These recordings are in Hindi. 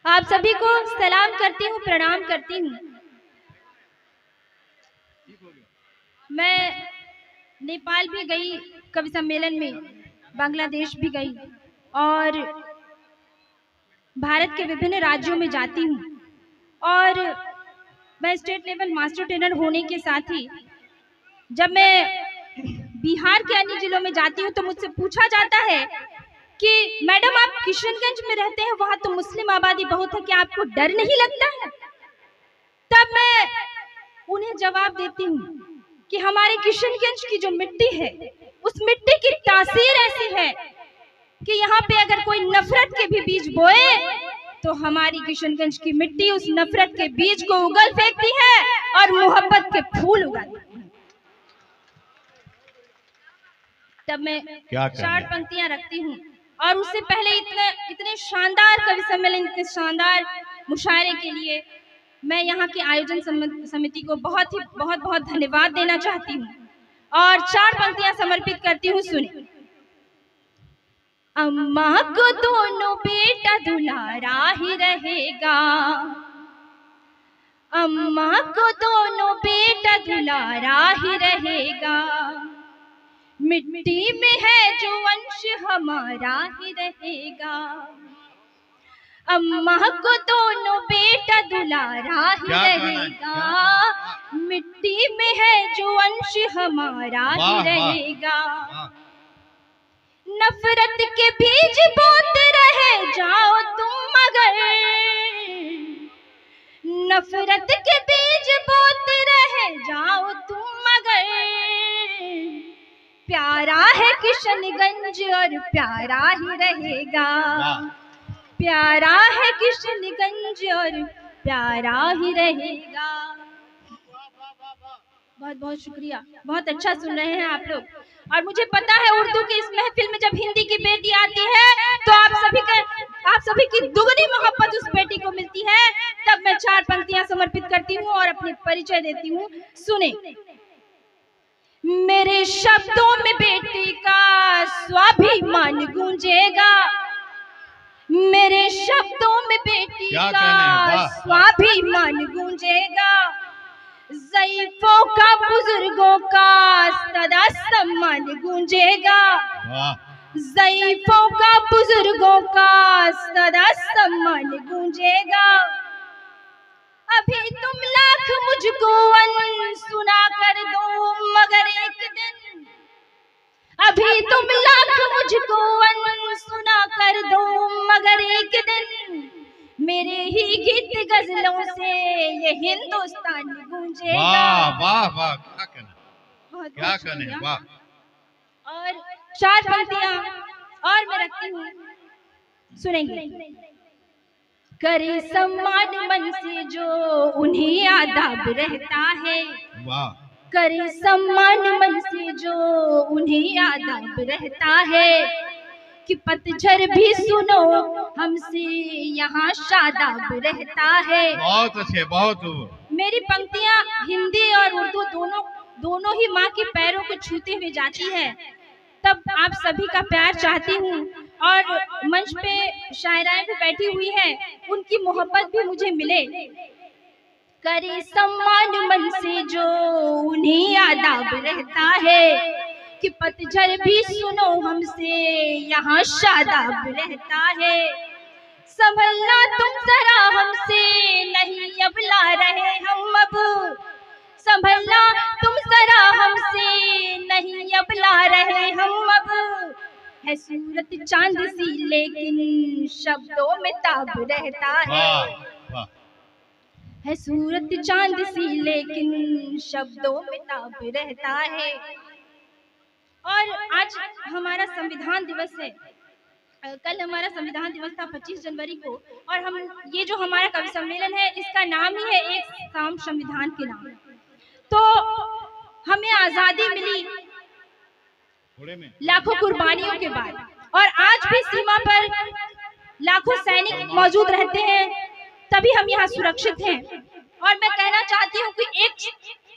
आप सभी को सलाम करती हूँ, प्रणाम करती हूँ। मैं नेपाल भी गई कवि सम्मेलन में, बांग्लादेश भी गई और भारत के विभिन्न राज्यों में जाती हूँ। और मैं स्टेट लेवल मास्टर ट्रेनर होने के साथ ही जब मैं बिहार के अन्य जिलों में जाती हूँ तो मुझसे पूछा जाता है कि मैडम आप किशनगंज में रहते हैं, वहां तो मुस्लिम आबादी बहुत है, क्या आपको डर नहीं लगता है? तब मैं उन्हें जवाब देती हूँ कि हमारे किशनगंज की जो मिट्टी है, उस मिट्टी की तासीर ऐसी है कि यहाँ पे अगर कोई नफरत के भी बीज बोए तो हमारी किशनगंज की मिट्टी उस नफरत के बीज को उगल फेंकती है और मोहब्बत के फूल उगाती है। तब मैं 4 पंक्तियां रखती हूँ और उससे पहले इतने शानदार कवि सम्मेलन, इतने शानदार मुशायरे के लिए मैं यहाँ की आयोजन समिति को बहुत धन्यवाद देना चाहती हूँ और 4 पंक्तियां समर्पित करती हूँ। सुनिए। अम्मा को दोनों बेटा दुलारा ही रहेगा, अम्मा को दोनों बेटा दुलारा ही रहेगा, मिट्टी में है जो अंश हमारा ही रहेगा, अम्मा को दोनों बेटा दुलारा ही रहेगा, मिट्टी में है जो अंश हमारा ही रहेगा, नफरत के बीज बोते रहे जाओ तुम मगर, नफरत के बीज बोते रहे जाओ तुम मगर, प्यारा है किशनगंज और प्यारा ही रहेगा, प्यारा है किशनगंज और प्यारा ही रहेगा। बहुत शुक्रिया, बहुत अच्छा सुन रहे हैं आप लोग। और मुझे पता है उर्दू की इस महफिल में जब हिंदी की बेटी आती है तो आप सभी की दुगनी मोहब्बत उस बेटी को मिलती है। तब मैं 4 पंक्तियां समर्पित करती हूँ और अपने परिचय देती हूँ। सुने। मेरे शब्दों में बेटी का स्वाभिमान गूंजेगा, मेरे शब्दों में बेटी का स्वाभिमान गूंजेगा, ज़ईफ़ों का बुजुर्गों का सदा सम्मान गूंजेगा, ज़ईफ़ों का बुजुर्गों का सदा सम्मान गूंजेगा, अभी तुम लाख मुझको सुना कर दो मगर एक दिन, अभी तुम लाख मुझको सुना कर दो मगर एक दिन, मेरे ही गीत गजलों से ये हिंदुस्तान गूंजेगा। वाह वाह वाह, क्या कहना, क्या कहने, वाह। और 4 पंक्तियां और मैं रखती हूँ, सुनेंगे। करे सम्मान मन से जो उन्हें आदाब रहता है, वाह। करे सम्मान मन से जो उन्हें आदाब रहता है, कि पतझड़ भी सुनो हमसे यहाँ शादाब रहता है। बहुत अच्छे, बहुत। मेरी पंक्तियाँ हिंदी और उर्दू दोनों ही माँ के पैरों को छूते हुए जाती है। तब आप सभी का प्यार चाहती हूँ और मंच पे शायराएं भी बैठी हुई हैं, उनकी मोहब्बत भी मुझे मिले। करे सम्मान मन से जो उन्हें आदाब रहता है, कि पतझड़ भी सुनो हमसे यहाँ शादाब रहता है, संभलना तुम जरा हमसे नहीं अब ला रहे हम अब, संभलना तुम जरा हमसे नहीं अब ला रहे हम अब, है सूरत चांद सी लेकिन शब्दों में ताब रहता है, है सूरत चांद सी लेकिन शब्दों में ताब रहता है। और आज हमारा संविधान दिवस है, कल हमारा संविधान दिवस था 25 जनवरी को, और हम ये जो हमारा कवि सम्मेलन है इसका नाम ही है एक शाम संविधान के नाम। तो हमें आजादी मिली लाखों कुर्बानियों के बाद, और आज भी सीमा पर लाखों सैनिक मौजूद रहते हैं, तभी हम यहाँ सुरक्षित हैं। और मैं कहना चाहती हूँ कि एक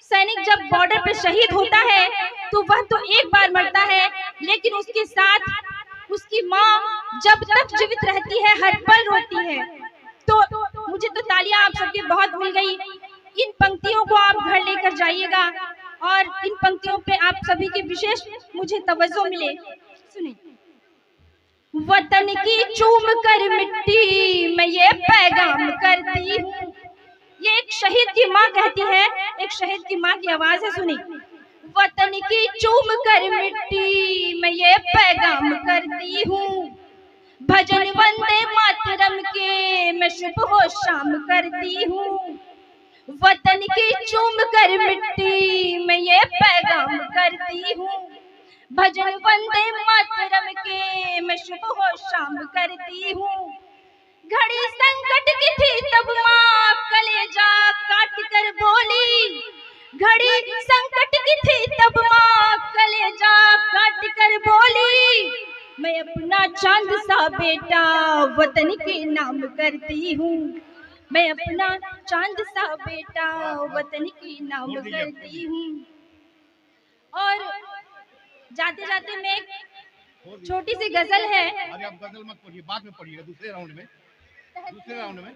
सैनिक जब बॉर्डर पे शहीद होता है तो वह तो एक बार मरता है, लेकिन उसके साथ उसकी माँ जब तक जीवित रहती है हर पल रोती है। तो मुझे तो तालियां आप सबकी बहुत मिल गई। इन पंक्तियों को आप घर लेकर जाइएगा और इन पंक्तियों पे आप सभी की विशेष मुझे तवज्जो मिले। सुनिए। वतन की चूम कर मिट्टी मैं ये पैगाम करती हूँ। ये एक शहीद की माँ कहती है, एक शहीद की माँ की आवाज है। सुनी। वतन की चूम कर मिट्टी मैं ये पैगाम करती हूँ, भजन वंदे मातरम के मैं सुबह शाम करती हूँ। वतन की चूम कर मिट्टी मैं ये पैगाम करती हूँ, भजन वंदे मातरम के मैं सुबह शाम करती हूँ। घड़ी संकट की थी तब माँ कलेजा काट कर बोली, घड़ी संकट की थी तब माँ कलेजा काट कर बोली, मैं अपना चांद सा बेटा वतन के नाम करती हूँ, मैं अपना चांद सा बेटा वतन के नाम करती हूँ। और जाते जाते मैं एक छोटी सी गजल है। अरे आप गजल मत पढ़िए, बाद में पढ़िएगा दूसरे राउंड में। दूसरे राउंड में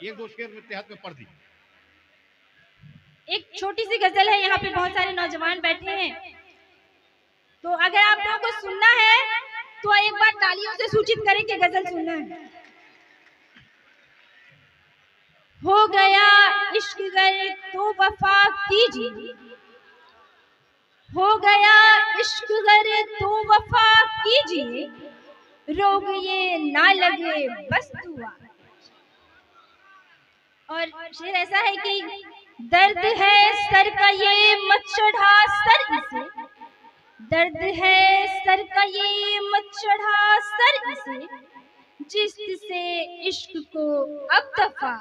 एक दो शेर में तहत में पढ़ दी। एक छोटी सी गजल है, यहाँ पे बहुत सारे नौजवान बैठे हैं, तो अगर आप लोगों को सुनना है तो एक बार तालियों से सूचित करें कि गजल सुनना है। हो गया इश्क गर तो वफा कीजिए, हो गया इश्क गर तो वफा कीजिए, रोग ये ना लगे बस दुआ। और शेर ऐसा है कि दर्द है सर का ये मत चढ़ा सर इसे, दर्द है सर का ये मत चढ़ा सर इसे, जिससे इश्क को अब दफा।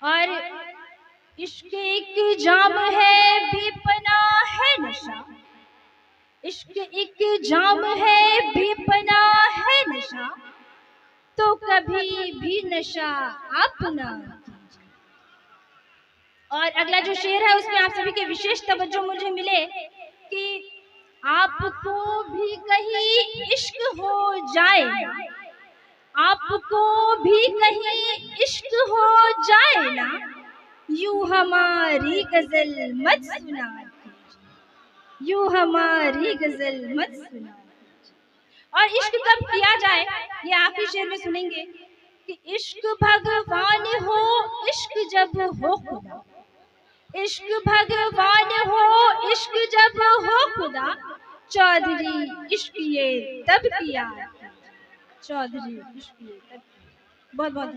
और इश्क एक जाम है बेपना है नशा, इश्क एक जाम है बेपना है नशा, तो कभी भी नशा अपना। और अगला जो शेर है उसमें आप सभी के विशेष तवज्जो मुझे मिले कि आपको भी कहीं इश्क हो जाए, आपको भी कहीं इश्क हो जाए ना, यूं हमारी गजल मत सुना, यूं हमारी गजल मत सुना। और इश्क कब किया जाए ये आखिरी शेर में सुनेंगे कि इश्क भगवान हो, इश्क जब हो खुदा, इश्क भगवान हो, इश्क जब हो खुदा, चौधरी इश्क ये तब किया, चौधरी इश्क ये तब। बहुत बहुत